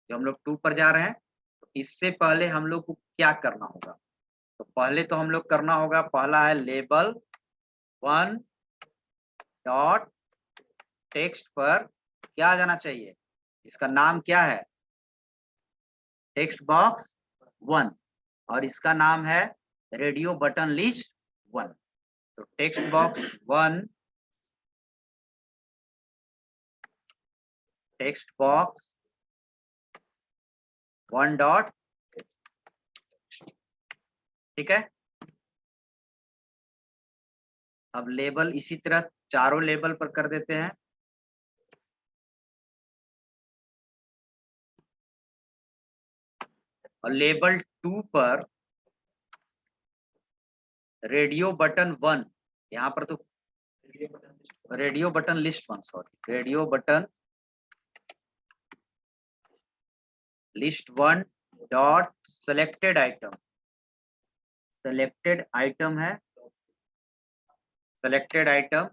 जो हम लोग 2 पर जा रहे हैं। तो इससे पहले हम लोग को क्या करना होगा, तो पहले तो हम लोग करना होगा, पहला है लेबल 1 डॉट टेक्स्ट पर क्या आ जाना चाहिए, इसका नाम क्या है, टेक्स्ट बॉक्स 1, और इसका नाम है रेडियो बटन लिस्ट 1। तो text box 1, text box 1 dot, ठीक है। अब लेबल इसी तरह चारों लेबल पर कर देते हैं, और लेबल 2 पर रेडियो बटन 1, यहाँ पर तो radio button list 1, sorry, radio button list 1 dot selected item, selected item है, सेलेक्टेड आइटम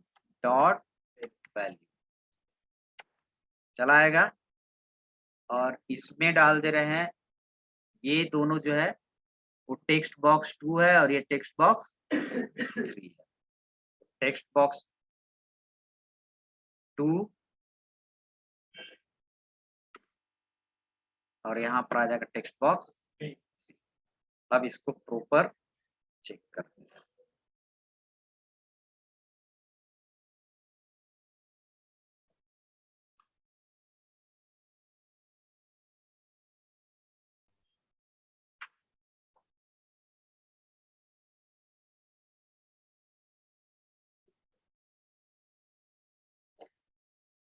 डॉट वैल्यू चलाएगा, और इसमें डाल दे रहे हैं, ये दोनों जो है वो टेक्स्ट बॉक्स 2 है, और ये टेक्स्ट बॉक्स 3 है। टेक्स्ट बॉक्स 2, और यहाँ पर आ जाएगा टेक्स्ट बॉक्स। अब इसको प्रॉपर चेक करते हैं।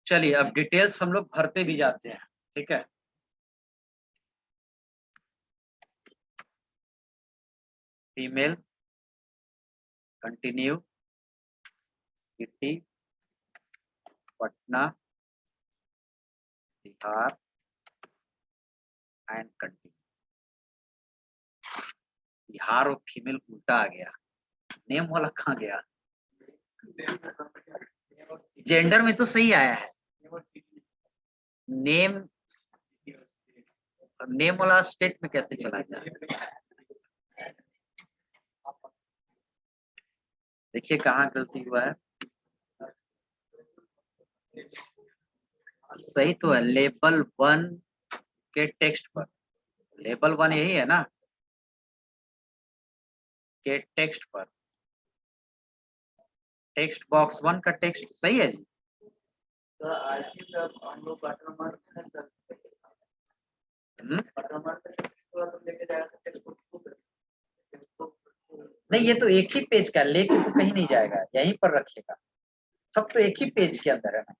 चलिए अब डिटेल्स हम लोग भरते भी जाते हैं, ठीक है। Female, continue, city, Patna, Bihar, and continue. Bihar और फीमेल उल्टा आ गया, नेम वाला कहाँ गया? जेंडर में तो सही आया है, नेम नेम वाला स्टेट में कैसे चला गया? देखिए कहाँ गलती हुआ है। सही तो है, लेबल 1 के टेक्स्ट पर, लेबल 1 यही है ना, के टेक्स्ट पर, टेक्स्ट बॉक्स 1 का टेक्स्ट सही है जी। तो आज ही सब हम लोग बटन मार के सर बटन मार के तो लेके जा सकते हैं। नहीं, ये तो एक ही पेज का, लेके तो कहीं नहीं जाएगा, यहीं पर रखेगा, सब तो एक ही पेज के अंदर है ना।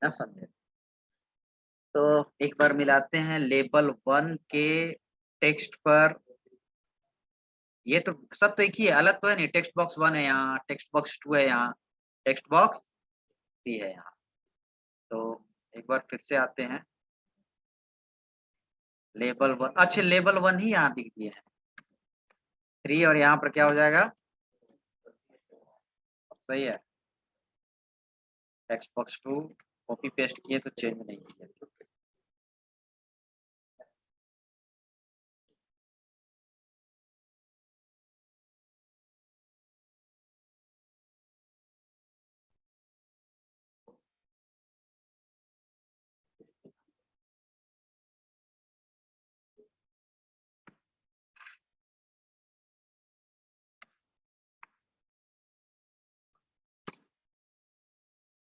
ना समझे तो एक बार मिलाते हैं, लेबल 1 के टेक्स्ट पर, ये तो सब तो एक ही है, अलग तो है नहीं, टेक्स्ट बॉक्स 1 है यहाँ, टेक्स्ट बॉक्स 2 है यहाँ, टेक्स्ट बॉक्स 3 है यहाँ। तो एक बार फिर से आते हैं, लेबल 1, अच्छा लेबल 1 ही यहाँ दिख दिए हैं, 3 और यहाँ पर क्या हो जाएगा? सही है, टेक्स्ट बॉक्स 2 कॉपी पेस्ट किए तो चेंज नहीं किए।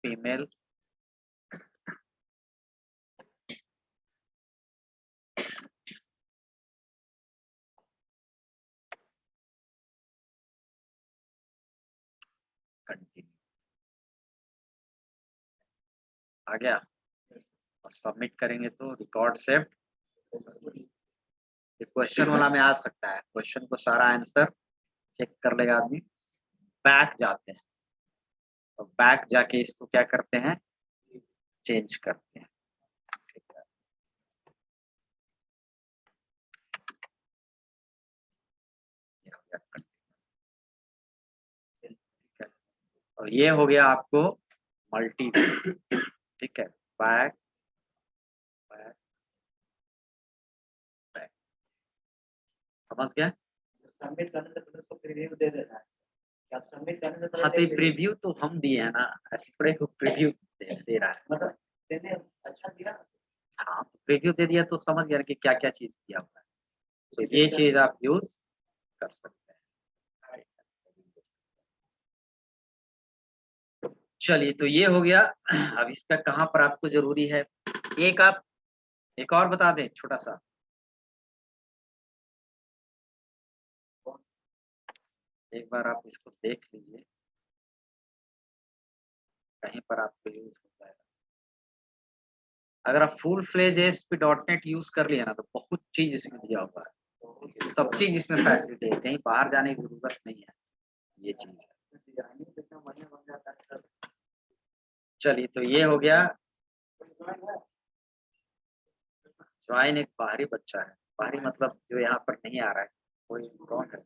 फीमेल कंटिन्यू आ गया, और सबमिट करेंगे तो रिकॉर्ड सेव्ड। क्वेश्चन वाला में आ सकता है, क्वेश्चन को सारा आंसर चेक कर लेगा आदमी। बैक जाते हैं, तो बैक जाके इसको क्या करते हैं? चेंज करते हैं। ठीक है, ठीक है, और ये हो गया आपको मल्टी, ठीक है, बैक बैक बैक, समझ गए? सबमिट करने से पहले उसको प्रीव्यू दे देना है। आप सबमिट करने से हाँ तो पहले ये प्रीव्यू तो हम दिए हैं ना, ऐसे थोड़े को प्रीव्यू दे रहा है। मतलब देने अच्छा दिया। हाँ तो प्रीव्यू दे दिया तो समझ गया कि क्या क्या चीज किया हुआ है, तो ये चीज आप यूज कर सकते हैं। चलिए तो ये हो गया। अब इसका कहाँ पर आपको जरूरी है, एक आप एक और बता दें छोटा सा, एक बार आप इसको देख लीजिए, कहीं पर आपको यूज हो जाएगा। अगर आप फुल फ्लेज ASP.NET यूज कर लिया ना तो बहुत चीज इसमें दिया हुआ है, सब चीज इसमें फैसिलिटी है, कहीं बाहर जाने की जरूरत नहीं है, ये चीज है। चलिए तो ये हो गया, ज्वाइन एक बाहरी बच्चा है, बाहरी मतलब जो यहाँ पर नहीं आ रहा है, कोई कौन है?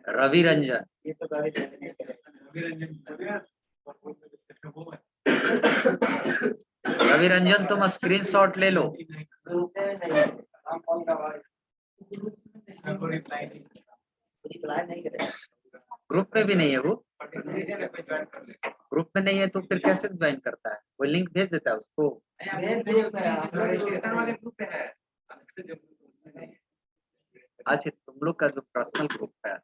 रवि रंजन, ये तो रवि रंजन तुम स्क्रीनशॉट ले लो, रिप्लाई नहीं करेगा, ग्रुप में भी नहीं है वो, ग्रुप में नहीं है तो फिर कैसे ज्वाइन करता है? कोई लिंक भेज देता है उसको? अच्छा तुम लोग का जो पर्सनल ग्रुप है,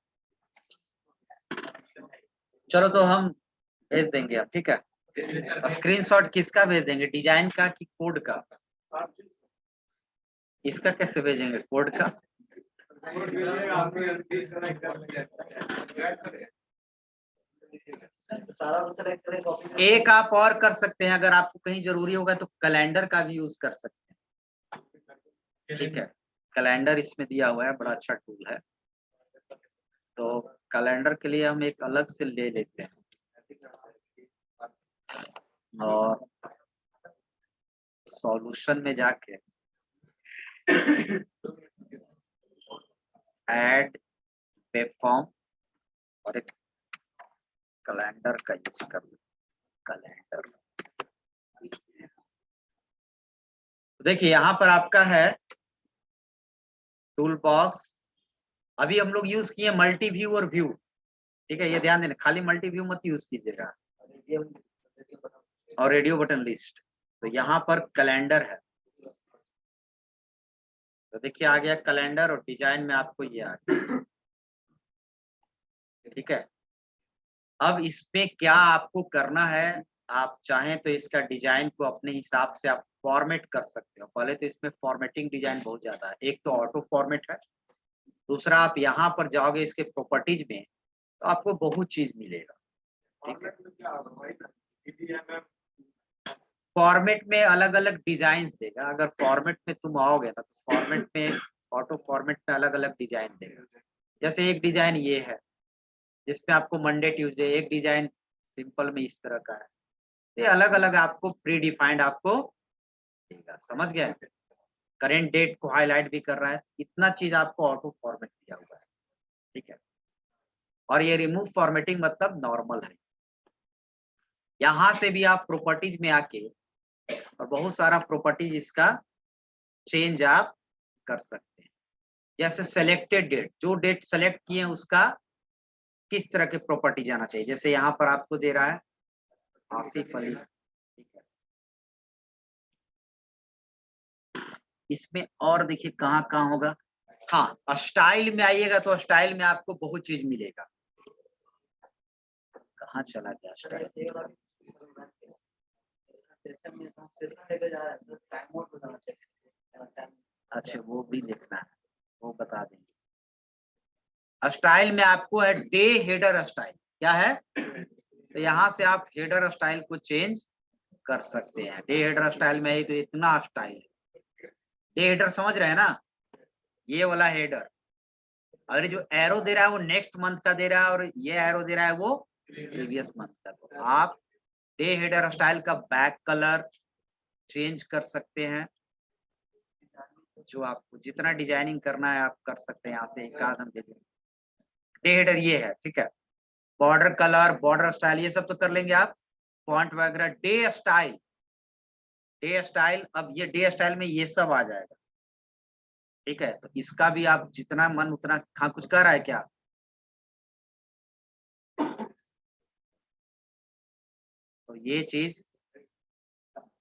चलो तो हम भेज देंगे अब, ठीक है। स्क्रीनशॉट किसका भेज देंगे, डिजाइन का कि कोड का? इसका कैसे भेजेंगे, कोड का? एक आप और कर सकते हैं, अगर आपको कहीं जरूरी होगा तो कैलेंडर का भी यूज कर सकते हैं, ठीक है, कैलेंडर इसमें दिया हुआ है, बड़ा अच्छा टूल है, तो कैलेंडर के लिए हम एक अलग से ले लेते हैं, और सॉल्यूशन में जाके ऐड वेब फॉर्म और एक कैलेंडर का यूज कर लो। कैलेंडर देखिए यहाँ पर आपका है टूल बॉक्स। अभी हम लोग यूज किए मल्टी व्यू और व्यू, ठीक है, ये ध्यान देना, खाली मल्टी व्यू मत यूज कीजिएगा, और रेडियो बटन लिस्ट। तो यहाँ पर कैलेंडर है, तो देखिए आ गया कैलेंडर, और डिजाइन में आपको ये आ गया, ठीक है। अब इसमें क्या आपको करना है, आप चाहें तो इसका डिजाइन को अपने हिसाब से आप फॉर्मेट कर सकते हो। पहले तो इसमें फॉर्मेटिंग डिजाइन बहुत ज्यादा है, एक तो ऑटो फॉर्मेट है, दूसरा आप यहाँ पर जाओगे इसके प्रॉपर्टीज में तो आपको बहुत चीज मिलेगा, ठीक है। फॉर्मेट में अलग अलग डिजाइन देगा, अगर फॉर्मेट में तुम आओगे ना तो फॉर्मेट में ऑटो फॉर्मेट में अलग अलग डिजाइन देगा। जैसे एक डिजाइन ये है जिसमें आपको मंडे ट्यूसडे, एक डिजाइन सिंपल में इस तरह का है, ये अलग अलग आपको प्री डिफाइंड आपको देगा, समझ गए। करेंट डेट को हाईलाइट भी कर रहा है, इतना चीज आपको ऑटो फॉर्मेट दिया हुआ है, ठीक है। और ये रिमूव फॉर्मेटिंग मतलब नॉर्मल है। यहाँ से भी आप प्रॉपर्टीज में आके और बहुत सारा प्रॉपर्टीज इसका चेंज आप कर सकते हैं। जैसे सेलेक्टेड डेट, जो डेट सेलेक्ट किए हैं उसका किस तरह के प्रॉपर्टी जाना चाहिए। जैसे यहाँ पर आपको दे रहा है आसिफ अली, ठीक है। इसमें और देखिए कहाँ कहाँ होगा, हाँ स्टाइल में आइएगा तो स्टाइल में आपको बहुत चीज मिलेगा। कहाँ चला गया स्टाइल, अच्छा वो भी देखना है, वो बता देंगे। स्टाइल में आपको है डे हेडर स्टाइल, क्या है, तो यहाँ से आप हेडर स्टाइल को चेंज कर सकते हैं। डे हेडर स्टाइल में है तो इतना स्टाइल है। डे हेडर समझ रहे हैं ना, ये वाला हेडर, अगर जो एरो दे रहा है वो नेक्स्ट मंथ का दे रहा है और ये एरो दे रहा है वो प्रीवियस मंथ का, तो आप डे हेडर स्टाइल का बैक कलर चेंज कर सकते हैं। जो आपको जितना डिजाइनिंग करना है आप कर सकते हैं, यहाँ से एक आध हम दे देंगे। डे हेडर ये है, ठीक है। बॉर्डर कलर, बॉर्डर स्टाइल, ये सब तो कर लेंगे आप, फॉन्ट वगैरह। डे स्टाइल, डे स्टाइल, अब ये डे स्टाइल में ये सब आ जाएगा, ठीक है। तो इसका भी आप जितना मन उतना, हाँ कुछ कह रहा है क्या, तो ये चीज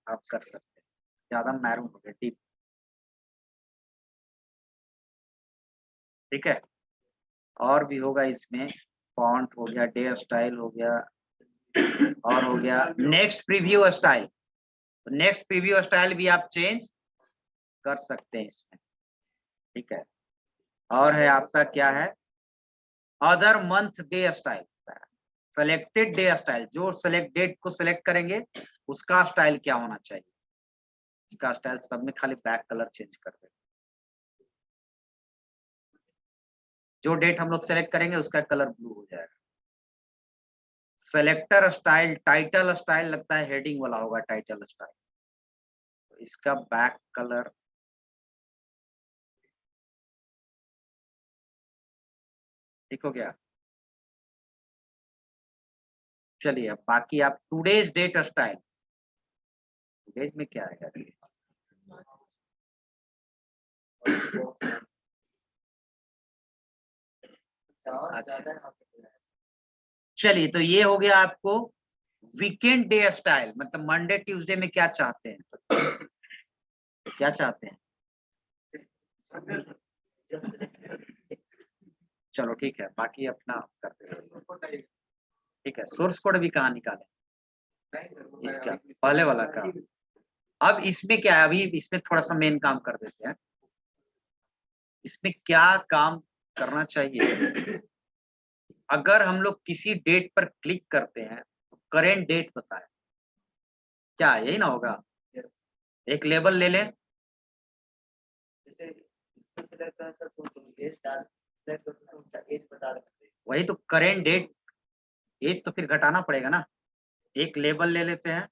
आप कर सकते हैं। ज्यादा मैरून हो गया, डीप, ठीक है। और भी होगा इसमें, फॉन्ट हो गया, डे स्टाइल हो गया, और हो गया next preview style. Next preview style भी आप चेंज कर सकते हैं इसमें, ठीक है। और है आपका क्या है, other month day style, selected day style, जो सेलेक्ट डेट को सेलेक्ट करेंगे उसका स्टाइल क्या होना चाहिए, इसका स्टाइल सब में खाली बैक कलर चेंज कर देंगे। जो डेट हम लोग सेलेक्ट करेंगे उसका कलर ब्लू हो जाएगा। सेलेक्टर स्टाइल, टाइटल स्टाइल लगता है हेडिंग वाला होगा टाइटल स्टाइल, तो इसका बैक कलर, ठीक हो गया। चलिए अब बाकी आप टुडेज डेट स्टाइल, टुडेज में क्या आएगा, अच्छा चलिए, तो ये हो गया आपको वीकेंड डे स्टाइल, मतलब मंडे ट्यूसडे में क्या चाहते हैं, क्या चाहते हैं। चलो ठीक है, बाकी अपना करते हैं, ठीक है। सोर्स कोड भी कहाँ निकाले, इसका पहले वाला का। अब इसमें क्या है, अभी इसमें थोड़ा सा मेन काम कर देते हैं। इसमें क्या काम करना चाहिए, अगर हम लोग किसी डेट पर क्लिक करते हैं तो करेंट डेट बताए, क्या यही ना होगा। एक लेबल ले लें, वही तो करेंट डेट, एज तो फिर घटाना पड़ेगा ना। एक लेबल ले लेते हैं,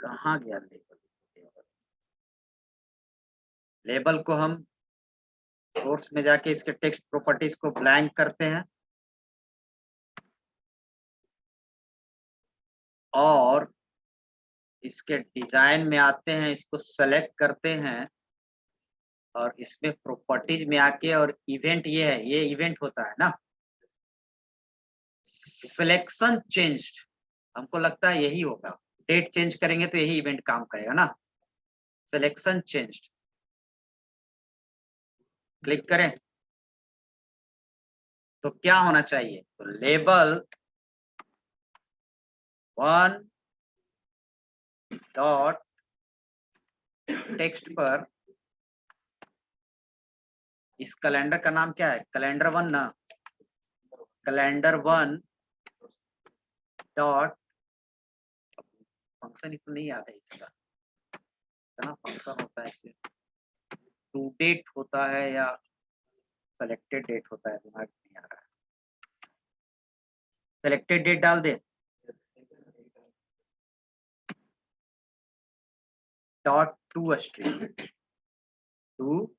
कहाँ गया लेबल? लेबल को हम सोर्स में जाके इसके टेक्स्ट प्रॉपर्टीज को ब्लैंक करते हैं और इसके डिजाइन में आते हैं, इसको सेलेक्ट करते हैं और इसमें प्रॉपर्टीज में आके, और इवेंट ये है, ये इवेंट होता है ना, सिलेक्शन चेंज्ड, हमको लगता है यही होगा, डेट चेंज करेंगे तो यही इवेंट काम करेगा ना, सिलेक्शन चेंज्ड, क्लिक करें तो क्या होना चाहिए, तो लेबल 1 डॉट टेक्स्ट पर इस कैलेंडर का नाम क्या है, कैलेंडर 1 ना, कैलेंडर 1 डॉट, फंक्शन इसको नहीं आता है इसका, इतना फंक्शन होता है, टू डेट होता है या सेलेक्टेड डेट होता है, दिमाग नहीं आ रहा है, सेलेक्टेड डेट डाल दे, dot to string, to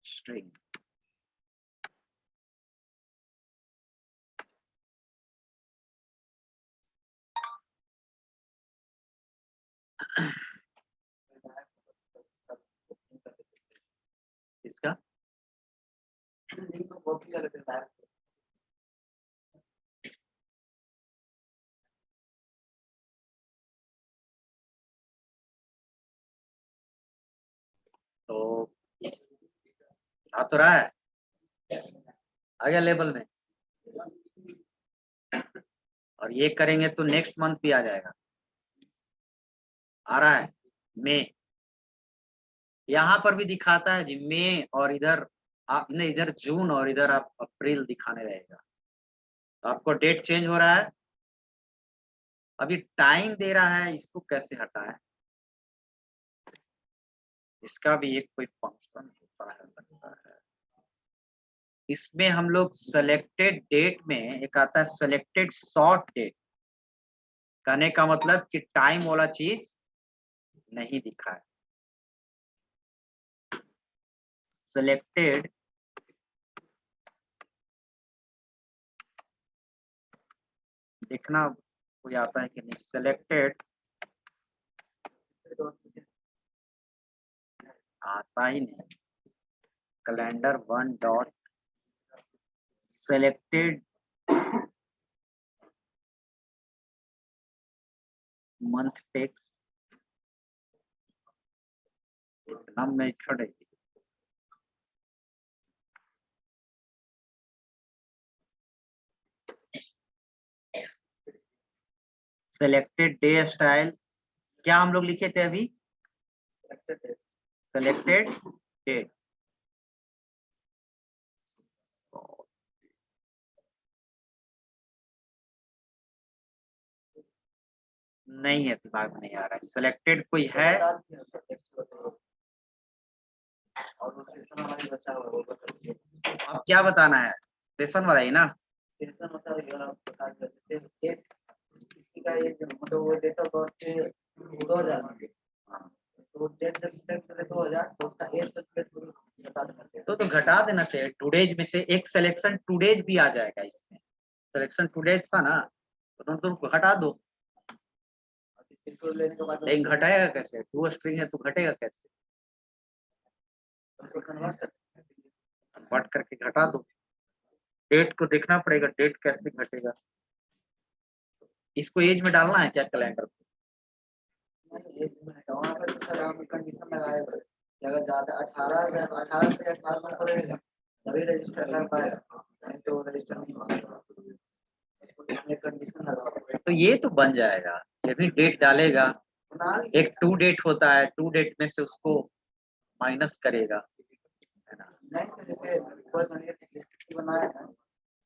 string, इसका तो आ तो रहा है, आ गया लेबल में, और ये करेंगे तो नेक्स्ट मंथ भी आ जाएगा, आ रहा है मई, यहाँ पर भी दिखाता है जी मई, और इधर आपने इधर जून और इधर आप अप्रैल दिखाने रहेगा, तो आपको डेट चेंज हो रहा है, अभी टाइम दे रहा है, इसको कैसे हटाएं, इसका भी एक कोई फंक्शन होता है लगता है, इसमें हम लोग सेलेक्टेड डेट में एक आता है सेलेक्टेड शॉर्ट डेट, कहने का मतलब कि टाइम वाला चीज नहीं दिखा है, सेलेक्टेड देखना कोई आता है कि नहीं, सेलेक्टेड आता ही नहीं, calendar 1 dot selected month text, इतना मेथड है, सेलेक्टेड डे स्टाइल, क्या हम लोग लिखे थे अभी, सेलेक्टेड डेट, नहीं है, दिमाग में नहीं आ रहा है, सेलेक्टेड कोई है, और वो सेशन हमारे बचा हुआ है, वो बताइए। अब क्या बताना है, सेशन वाला ही ना, सेशन मतलब ये वाला बता देते हैं, डेट किसी का ये मतलब वो डेट ऑफ बर्थ से 2000, तो डेट जब सेलेक्ट करें 2000, तो उसका एज सेलेक्ट बता देना चाहिए, तो घटा देना चाहिए, टूडेज में से एक सिलेक्शन टूडेज भी आ जाएगा इसमें, सिलेक्शन टूडेज था ना, तो तुम हटा दो, लेने के बाद लेकिन घटाएगा कैसे, टू स्ट्रिंग है तो घटेगा कैसे, उसको कन्वर्ट करके घटा दो, डेट को देखना पड़ेगा, डेट कैसे घटेगा, इसको एज में डालना है क्या कैलेंडर को, वहाँ पर तो सर हम कंडीशन लगाए हुए हैं कि अगर ज्यादा 18 से 18 पर रहेगा तभी रजिस्टर कर पाएगा, नहीं तो रजिस्टर नहीं होगा, कंडीशन लगा हुआ है। तो ये तो बन जाएगा, ये भी डेट डालेगा, एक टू डेट होता है, टू डेट में से उसको माइनस करेगा, है ना, नहीं सर, जैसे कोई कैंडिडेट बनाया है,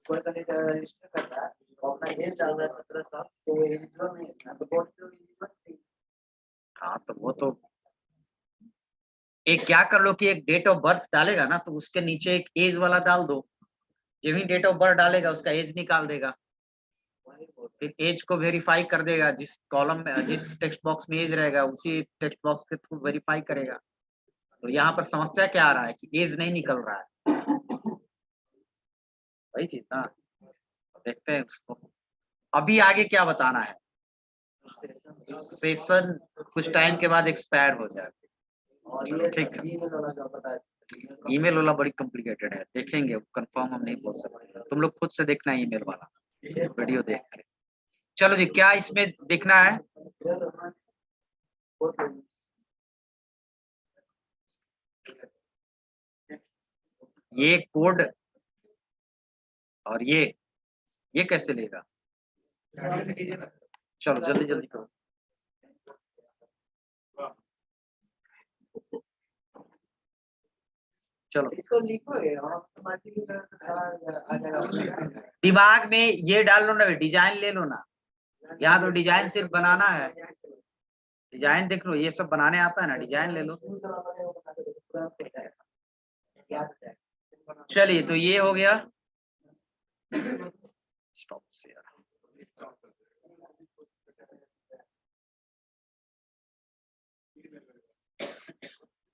कोई कैंडिडेट रजिस्टर कर रहा है तो अपना एज डाल रहा है 17 साल, तो वो एलिजिबल नहीं है, तो बोर्ड पे एलिजिबल नहीं। हाँ तो वो तो एक क्या कर लो कि एक डेट ऑफ बर्थ डालेगा ना, तो उसके नीचे एक एज वाला डाल दो, जब ही डेट ऑफ बर्थ डालेगा उसका एज निकाल देगा, वही बोर्ड फिर एज को वेरीफाई कर देगा, जिस कॉलम में जिस टेक्स्ट बॉक्स में एज रहेगा उसी टेक्स्ट बॉक्स के थ्रू वेरीफाई करेगा। तो यहाँ पर समस्या क्या आ रहा है कि एज नहीं निकल रहा है, वही चीज ना। देखते हैं उसको, अभी आगे क्या बताना है। सेशन कुछ टाइम के बाद एक्सपायर हो जाए। और चलो ये ठीक है। ईमेल वाला जो बताया, ईमेल वाला बड़ी कॉम्प्लिकेटेड है, देखेंगे, कंफर्म हम नहीं बोल सकते, तुम लोग खुद से देखना ईमेल वाला वीडियो देख के। चलो जी, क्या इसमें देखना है? ये कोड और ये कैसे लेगा? चलो जल्दी जल्दी करो। चलो इसको लिखोगे ऑटोमेटिकली आ जाएगा। दिमाग में ये डाल लो ना, डिजाइन ले लो ना। यहाँ तो डिजाइन सिर्फ बनाना है, डिजाइन देख लो, ये सब बनाने आता है ना, डिजाइन ले लो। चलिए, तो ये हो गया। स्टॉप से यार।